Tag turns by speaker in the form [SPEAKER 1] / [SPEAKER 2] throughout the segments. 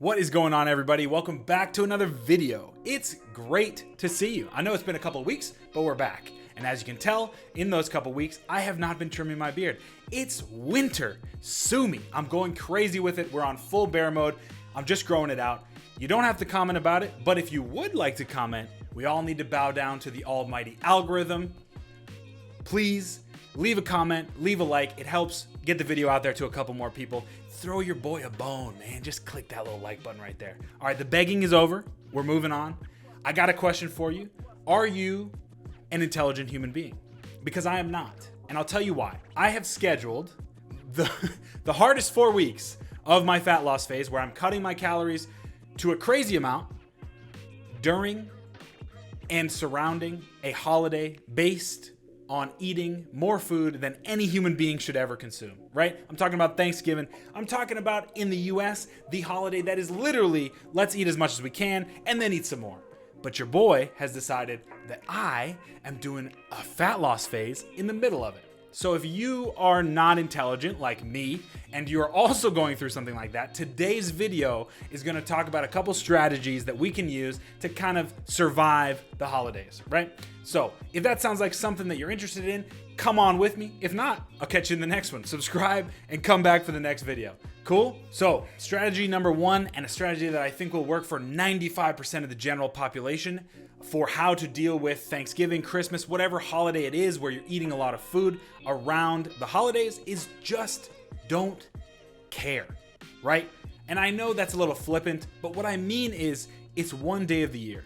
[SPEAKER 1] What is going on, everybody? Welcome back to another video. It's great to see you. I know it's been a couple of weeks, but we're back. And as you can tell, in those couple of weeks, I have not been trimming my beard. It's winter. Sue me. I'm going crazy with it. We're on full bear mode. I'm just growing it out. You don't have to comment about it, but if you would like to comment, we all need to bow down to the almighty algorithm. Please leave a comment, leave a like. It helps get the video out there to a couple more people. Throw your boy a bone, man. Just click that little like button right there. All right, the begging is over. We're moving on. I got a question for you. Are you an intelligent human being? Because I am not. And I'll tell you why. I have scheduled the hardest 4 weeks of my fat loss phase where I'm cutting my calories to a crazy amount during and surrounding a holiday based on eating more food than any human being should ever consume, right? I'm talking about Thanksgiving. I'm talking about, in the US, the holiday that is literally, let's eat as much as we can and then eat some more. But your boy has decided that I am doing a fat loss phase in the middle of it. So if you are not intelligent like me, and you're also going through something like that, today's video is gonna talk about a couple strategies that we can use to kind of survive the holidays, right? So if that sounds like something that you're interested in, come on with me. If not, I'll catch you in the next one. Subscribe and come back for the next video. Cool? So strategy number one, and a strategy that I think will work for 95% of the general population for how to deal with Thanksgiving, Christmas, whatever holiday it is where you're eating a lot of food around the holidays, is just don't care, right? And I know that's a little flippant, but what I mean is it's one day of the year,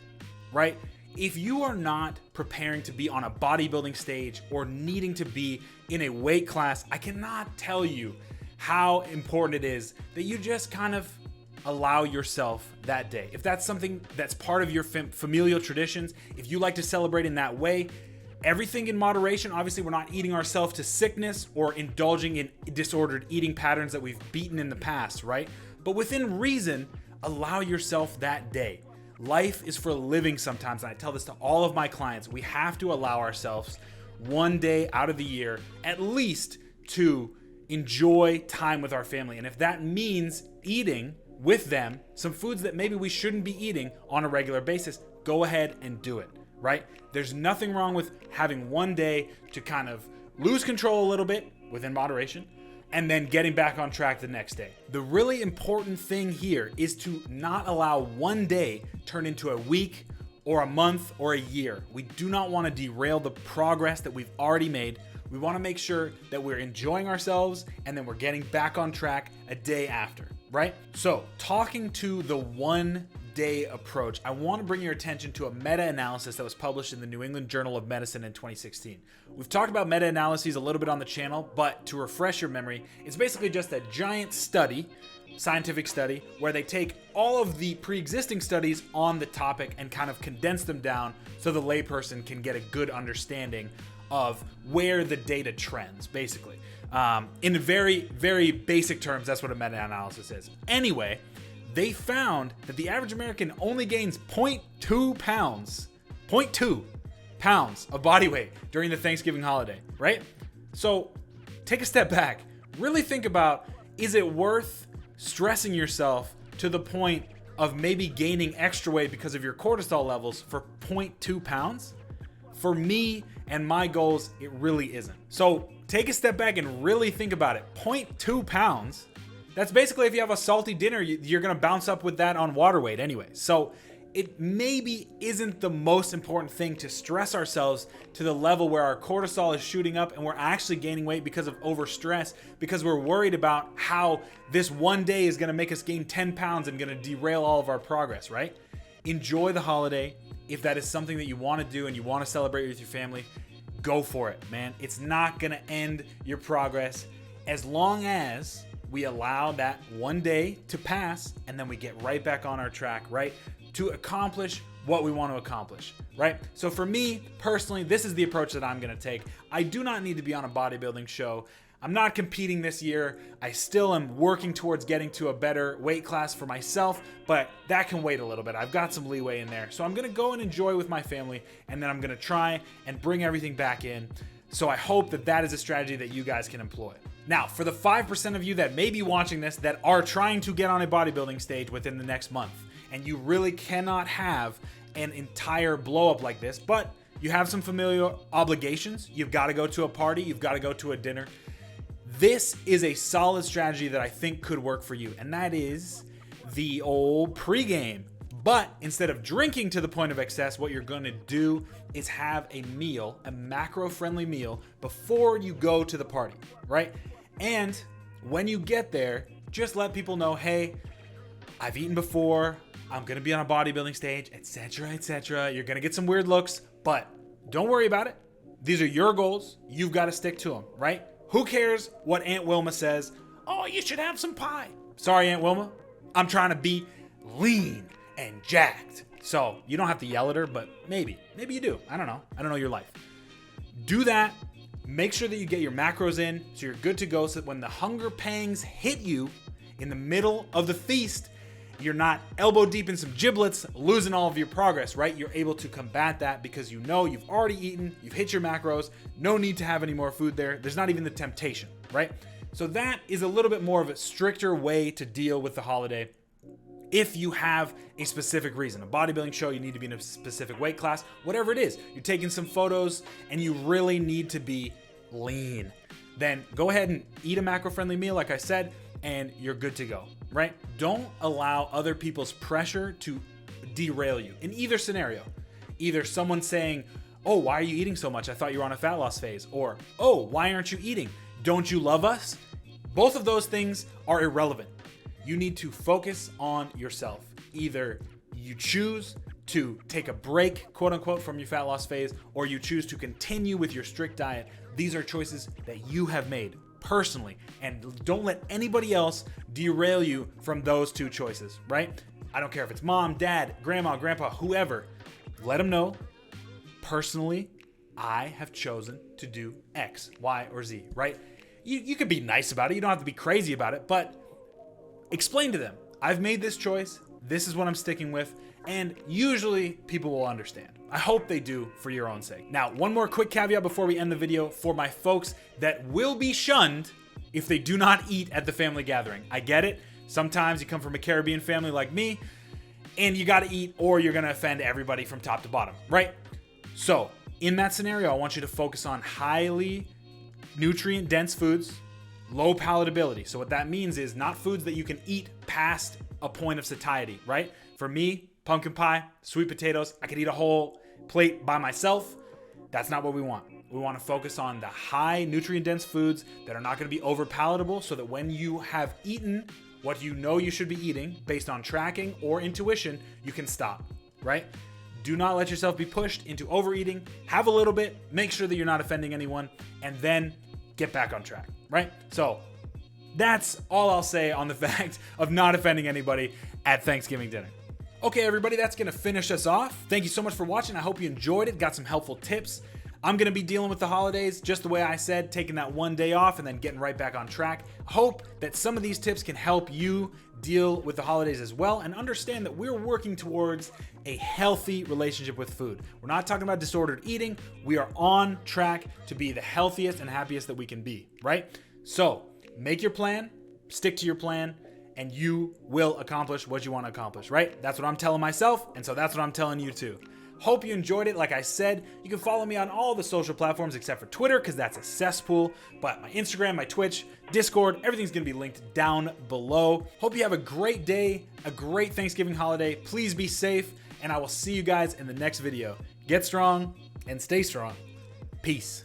[SPEAKER 1] right? If you are not preparing to be on a bodybuilding stage or needing to be in a weight class, I cannot tell you how important it is that you just kind of allow yourself that day. If that's something that's part of your familial traditions, if you like to celebrate in that way, everything in moderation. Obviously, we're not eating ourselves to sickness or indulging in disordered eating patterns that we've beaten in the past, right? But within reason, allow yourself that day. Life is for living sometimes, and I tell this to all of my clients. We have to allow ourselves one day out of the year, at least, to enjoy time with our family. And if that means eating with them some foods that maybe we shouldn't be eating on a regular basis, go ahead and do it, right? There's nothing wrong with having one day to kind of lose control a little bit within moderation and then getting back on track the next day. The really important thing here is to not allow one day turn into a week or a month or a year. We do not want to derail the progress that we've already made. We want to make sure that we're enjoying ourselves and then we're getting back on track a day after, right? So, talking to the 1 day approach, I want to bring your attention to a meta-analysis that was published in the New England Journal of Medicine in 2016. We've talked about meta-analyses a little bit on the channel, but to refresh your memory, it's basically just a giant study, scientific study, where they take all of the pre-existing studies on the topic and kind of condense them down so the layperson can get a good understanding of where the data trends, basically. In very, very basic terms, that's what a meta-analysis is. Anyway, they found that the average American only gains 0.2 pounds of body weight during the Thanksgiving holiday, right? So take a step back. Really think about, is it worth stressing yourself to the point of maybe gaining extra weight because of your cortisol levels for 0.2 pounds? For me and my goals, it really isn't. So take a step back and really think about it. 0.2 pounds, that's basically if you have a salty dinner, you're gonna bounce up with that on water weight anyway. So it maybe isn't the most important thing to stress ourselves to the level where our cortisol is shooting up and we're actually gaining weight because of overstress, because we're worried about how this one day is gonna make us gain 10 pounds and gonna derail all of our progress, right? Enjoy the holiday. If that is something that you want to do and you want to celebrate with your family, go for it, man. It's not going to end your progress as long as we allow that one day to pass and then we get right back on our track, right? To accomplish what we want to accomplish, right? So for me, personally, this is the approach that I'm going to take. I do not need to be on a bodybuilding show. I'm not competing this year. I still am working towards getting to a better weight class for myself, but that can wait a little bit. I've got some leeway in there. So I'm gonna go and enjoy with my family, and then I'm gonna try and bring everything back in. So I hope that that is a strategy that you guys can employ. Now, for the 5% of you that may be watching this that are trying to get on a bodybuilding stage within the next month, and you really cannot have an entire blow up like this, but you have some familial obligations, you've got to go to a party, you've got to go to a dinner, this is a solid strategy that I think could work for you, and that is the old pregame. But instead of drinking to the point of excess, what you're going to do is have a meal, a macro-friendly meal, before you go to the party, right? And when you get there, just let people know, hey, I've eaten before, I'm going to be on a bodybuilding stage, etc., etc. You're going to get some weird looks, but don't worry about it. These are your goals. You've got to stick to them, right? Who cares what Aunt Wilma says? Oh, you should have some pie. Sorry, Aunt Wilma. I'm trying to be lean and jacked. So you don't have to yell at her, but maybe you do. I don't know your life. Do that. Make sure that you get your macros in so you're good to go, so that when the hunger pangs hit you in the middle of the feast, you're not elbow deep in some giblets, losing all of your progress, right? You're able to combat that because you know you've already eaten, you've hit your macros, no need to have any more food there. There's not even the temptation, right? So that is a little bit more of a stricter way to deal with the holiday. If you have a specific reason, a bodybuilding show, you need to be in a specific weight class, whatever it is, you're taking some photos and you really need to be lean, then go ahead and eat a macro-friendly meal, like I said, and you're good to go, right? Don't allow other people's pressure to derail you in either scenario. Either someone saying, oh, why are you eating so much? I thought you were on a fat loss phase. Or, oh, why aren't you eating? Don't you love us? Both of those things are irrelevant. You need to focus on yourself. Either you choose to take a break, quote unquote, from your fat loss phase, or you choose to continue with your strict diet. These are choices that you have made personally, and don't let anybody else derail you from those two choices, right? I don't care if it's mom, dad, grandma, grandpa, whoever. Let them know, personally, I have chosen to do X, Y, or Z, right? You could be nice about it. You don't have to be crazy about it, but explain to them, I've made this choice. This is what I'm sticking with. And usually people will understand. I hope they do for your own sake. Now, one more quick caveat before we end the video for my folks that will be shunned if they do not eat at the family gathering. I get it. Sometimes you come from a Caribbean family like me and you got to eat or you're going to offend everybody from top to bottom, right? So in that scenario, I want you to focus on highly nutrient dense foods, low palatability. So what that means is not foods that you can eat past a point of satiety, right? For me, pumpkin pie, sweet potatoes, I could eat a whole plate by myself. That's not what we want. We want to focus on the high nutrient dense foods that are not going to be over palatable, so that when you have eaten what you know you should be eating based on tracking or intuition, you can stop, right? Do not let yourself be pushed into overeating. Have a little bit, make sure that you're not offending anyone, and then get back on track, right? So that's all I'll say on the fact of not offending anybody at Thanksgiving dinner. Okay, everybody, that's going to finish us off. Thank you so much for watching. I hope you enjoyed it, got some helpful tips. I'm going to be dealing with the holidays just the way I said, taking that one day off and then getting right back on track. Hope that some of these tips can help you deal with the holidays as well, and understand that we're working towards a healthy relationship with food. We're not talking about disordered eating. We are on track to be the healthiest and happiest that we can be, right? So make your plan, stick to your plan, and you will accomplish what you want to accomplish, right? That's what I'm telling myself, and so that's what I'm telling you too. Hope you enjoyed it. Like I said, you can follow me on all the social platforms except for Twitter, because that's a cesspool. But my Instagram, my Twitch, Discord, everything's going to be linked down below. Hope you have a great day, a great Thanksgiving holiday. Please be safe, and I will see you guys in the next video. Get strong and stay strong. Peace.